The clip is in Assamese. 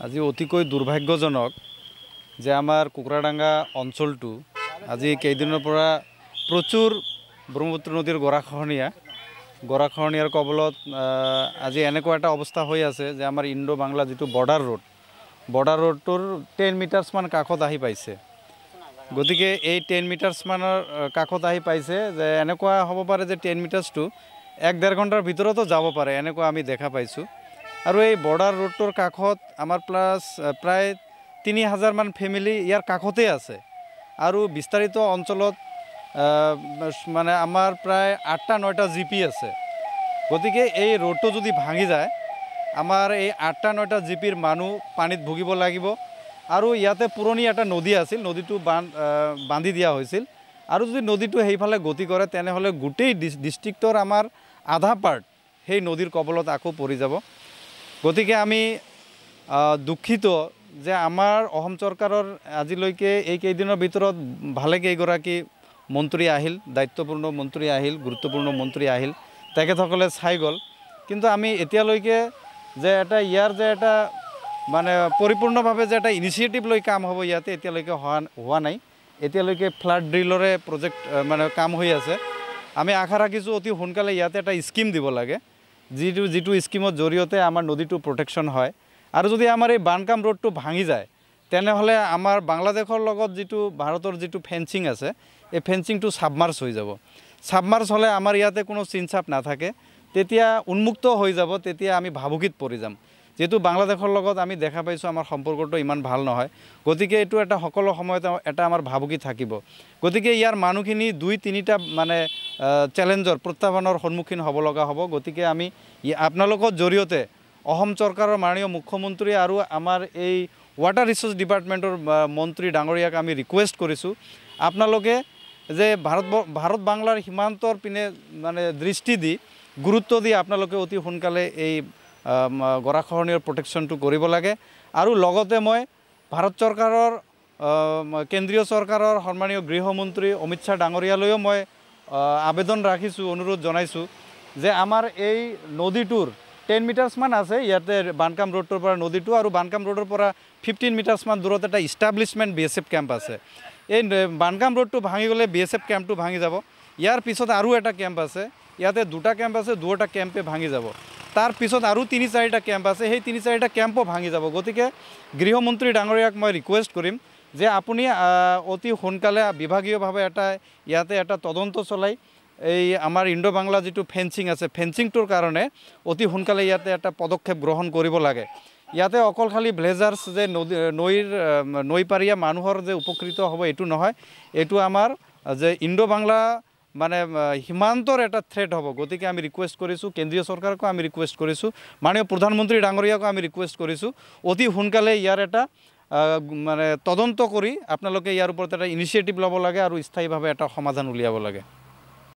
আজি অতিকৈ দুৰ্ভাগ্যজনক যে আমাৰ কুকুৰাডাঙ্গা অঞ্চলটো আজি কেইদিনৰ পৰা প্ৰচুৰ ব্ৰহ্মপুত্ৰ নদীৰ গৰাখহনীয়াৰ কবলত আজি এনেকুৱা এটা অৱস্থা হৈ আছে যে আমাৰ ইণ্ডো বাংলা যিটো বৰ্ডাৰ ৰোডটোৰ 10 মিটাৰছ মান কাষত আহি পাইছে। গতিকে এই 10 মিটাৰছ মানৰ কাষত আহি পাইছে যে এনেকুৱা হ'ব পাৰে যে 10 মিটাৰছটো 1-1.5 ঘণ্টাৰ ভিতৰতো যাব পাৰে, এনেকুৱা আমি দেখা পাইছোঁ। আৰু এই বৰ্ডাৰ ৰোডটোৰ কাষত আমাৰ প্ৰায় 3000 মান ফেমিলি ইয়াৰ কাষতে আছে। আৰু বিস্তাৰিত অঞ্চলত মানে আমাৰ প্ৰায় 8টা-9টা জিপি আছে। গতিকে এই ৰোডটো যদি ভাঙি যায় আমাৰ এই 8টা-9টা জিপিৰ মানুহ পানীত ভুগিব লাগিব। আৰু ইয়াতে পুৰণি এটা নদী আছিল, নদীটো বান্ধি দিয়া হৈছিল। আৰু যদি নদীটো সেইফালে গতি কৰে তেনেহ'লে গোটেই ডিষ্ট্ৰিক্টৰ আমাৰ আধা পাৰ্ট সেই নদীৰ কবলত আকৌ পৰি যাব। গতিকে আমি দুখিত যে আমাৰ অসম চৰকাৰৰ আজিলৈকে এই কেইদিনৰ ভিতৰত ভালে কেইগৰাকী মন্ত্ৰী আহিল, দায়িত্বপূৰ্ণ মন্ত্ৰী আহিল, গুৰুত্বপূৰ্ণ মন্ত্ৰী আহিল, তেখেতসকলে চাই গ'ল। কিন্তু আমি এতিয়ালৈকে যে ইয়াৰ যে এটা মানে পৰিপূৰ্ণভাৱে যে এটা ইনিচিয়েটিভ লৈ কাম হ'ব ইয়াতে এতিয়ালৈকে হোৱা নাই। এতিয়ালৈকে ফ্লাড ড্ৰিলৰে প্ৰজেক্ট মানে কাম হৈ আছে। আমি আশা ৰাখিছোঁ অতি সোনকালে ইয়াতে এটা স্কিম দিব লাগে, যিটো স্কিমৰ জৰিয়তে আমাৰ নদীটো প্ৰটেকশ্যন হয়। আৰু যদি আমাৰ এই বানকাম ৰোডটো ভাঙি যায় তেনেহ'লে আমাৰ বাংলাদেশৰ লগত যিটো ভাৰতৰ যিটো ফেন্সিং আছে এই ফেন্সিংটো ছাবমাৰ্জ হৈ যাব। ছাবমাৰ্জ হ'লে আমাৰ ইয়াতে কোনো চিনচাপ নাথাকে, তেতিয়া উন্মুক্ত হৈ যাব, তেতিয়া আমি ভাবুকিত পৰি যাম। যেহেতু বাংলাদেশৰ লগত আমি দেখা পাইছোঁ আমাৰ সম্পৰ্কটো ইমান ভাল নহয়, গতিকে এইটো এটা সকলো সময়তে এটা আমাৰ ভাবুকি থাকিব। গতিকে ইয়াৰ মানুহখিনি 2-3টা মানে প্ৰত্যাহ্বানৰ সন্মুখীন হ'ব লগা হ'ব। গতিকে আমি আপোনালোকৰ জৰিয়তে অসম চৰকাৰৰ মাননীয় মুখ্যমন্ত্ৰী আৰু আমাৰ এই ৱাটাৰ ৰিচোৰ্চ ডিপাৰ্টমেণ্টৰ মন্ত্ৰী ডাঙৰীয়াক আমি ৰিকুৱেষ্ট কৰিছোঁ, আপোনালোকে যে ভাৰত বাংলাৰ সীমান্তৰ পিনে মানে দৃষ্টি দি গুৰুত্ব দি আপোনালোকে অতি সোনকালে এই গৰাখহনীয়াৰ প্ৰটেকশ্যনটো কৰিব লাগে। আৰু লগতে মই ভাৰত চৰকাৰৰ কেন্দ্ৰীয় চৰকাৰৰ সন্মানীয় গৃহমন্ত্ৰী অমিত শ্বাহ ডাঙৰীয়ালৈও মই আবেদন ৰাখিছোঁ, অনুৰোধ জনাইছোঁ যে আমাৰ এই নদীটোৰ 10 মিটাৰছ মান আছে ইয়াতে বানকাম ৰোডটোৰ পৰা নদীটো, আৰু বানকাম ৰোডৰ পৰা 15 মিটাৰছ মান দূৰত এটা ইষ্টাব্লিছমেণ্ট BSF কেম্প আছে। এই বানকাম ৰোডটো ভাঙি গ'লে BSF কেম্পটো ভাঙি যাব। ইয়াৰ পিছত আৰু এটা কেম্প আছে, ইয়াতে 2টা কেম্প আছে, 2টা কেম্পে ভাঙি যাব। তাৰ পিছত আৰু 3-4টা কেম্প আছে, সেই 3-4টা কেম্পো ভাঙি যাব। গতিকে গৃহমন্ত্ৰী ডাঙৰীয়াক মই ৰিকুৱেষ্ট কৰিম যে আপুনি অতি সোনকালে বিভাগীয়ভাৱে ইয়াতে এটা তদন্ত চলাই এই আমাৰ ইণ্ডো বাংলা যিটো ফেন্সিং আছে ফেন্সিংটোৰ কাৰণে অতি সোনকালে ইয়াতে এটা পদক্ষেপ গ্ৰহণ কৰিব লাগে। ইয়াতে অকল খালি ভিলেজাৰ্ছ যে নৈপাৰীয়া মানুহৰ যে উপকৃত হ'ব এইটো নহয়, এইটো আমাৰ যে ইণ্ডো বাংলা মানে সীমান্তৰ এটা থ্ৰেট হ'ব। গতিকে আমি ৰিকুৱেষ্ট কৰিছোঁ, কেন্দ্ৰীয় চৰকাৰকো আমি ৰিকুৱেষ্ট কৰিছোঁ, মাননীয় প্ৰধানমন্ত্ৰী ডাঙৰীয়াকো আমি ৰিকুৱেষ্ট কৰিছোঁ, অতি সোনকালে ইয়াৰ এটা মানে তদন্ত কৰি আপোনালোকে ইয়াৰ ওপৰত এটা ইনিচিয়েটিভ ল'ব লাগে আৰু স্থায়ীভাৱে এটা সমাধান উলিয়াব লাগে।